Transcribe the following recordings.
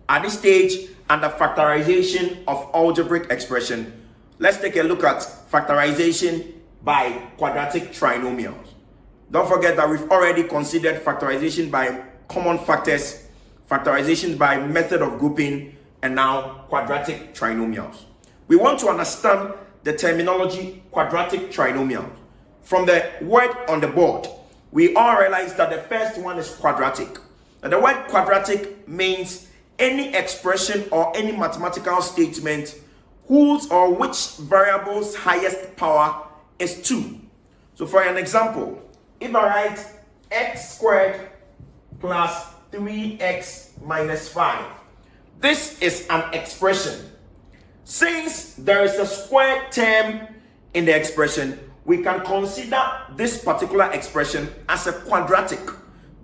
At this stage, under factorization of algebraic expression, let's take a look at factorization by quadratic trinomials. Don't forget that we've already considered factorization by common factors, factorization by method of grouping, and now quadratic trinomials. We want to understand the terminology quadratic trinomials. From the word on the board, we all realize that the first one is quadratic. And the word quadratic means any expression or any mathematical statement whose or which variable's highest power is 2. So for an example, if I write x squared plus 3x minus 5, this is an expression. Since there is a square term in the expression, we can consider this particular expression as a quadratic.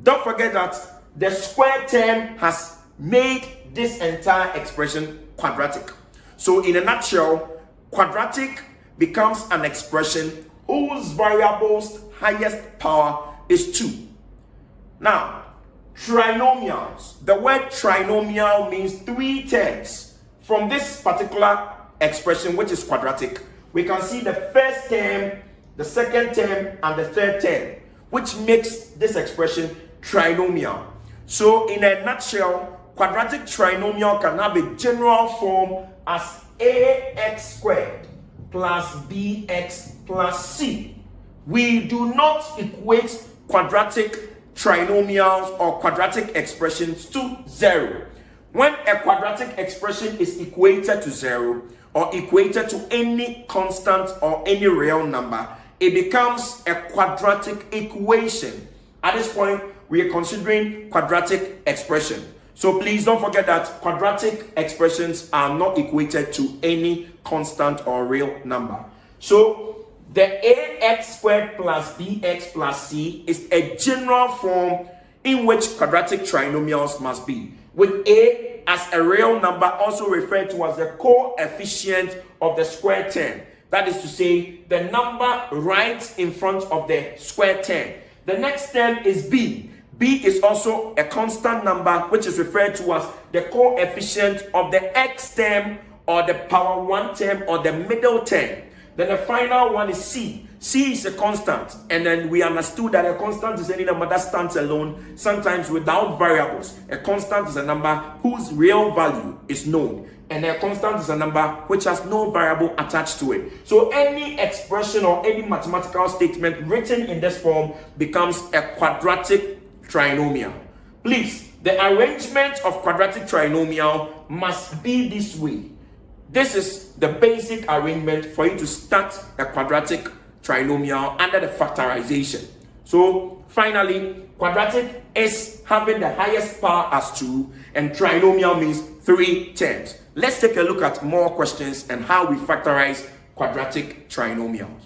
Don't forget that the square term has made this entire expression quadratic. So in a nutshell, quadratic becomes an expression whose variable's highest power is 2. Now, trinomials. The word trinomial means 3 terms. From this particular expression, which is quadratic, we can see the first term, the second term, and the third term, which makes this expression trinomial. So in a nutshell, quadratic trinomial can have a general form as ax squared plus bx plus c. We do not equate quadratic trinomials or quadratic expressions to 0. When a quadratic expression is equated to 0 or equated to any constant or any real number, it becomes a quadratic equation. At this point, we are considering quadratic expression. So please don't forget that quadratic expressions are not equated to any constant or real number. So the ax squared plus bx plus c is a general form in which quadratic trinomials must be, with a as a real number also referred to as the coefficient of the square term. That is to say, the number right in front of the square term. The next term is b. B is also a constant number, which is referred to as the coefficient of the x term or the power 1 term or the middle term. Then the final one is c. C is a constant, and then we understood that a constant is any number that stands alone, sometimes without variables. A constant is a number whose real value is known, and a constant is a number which has no variable attached to it. So any expression or any mathematical statement written in this form becomes a quadratic trinomial. Please, the arrangement of quadratic trinomial must be this way. This is the basic arrangement for you to start a quadratic trinomial under the factorization. So finally, quadratic is having the highest power as 2, and trinomial means 3 terms. Let's take a look at more questions and how we factorize quadratic trinomials.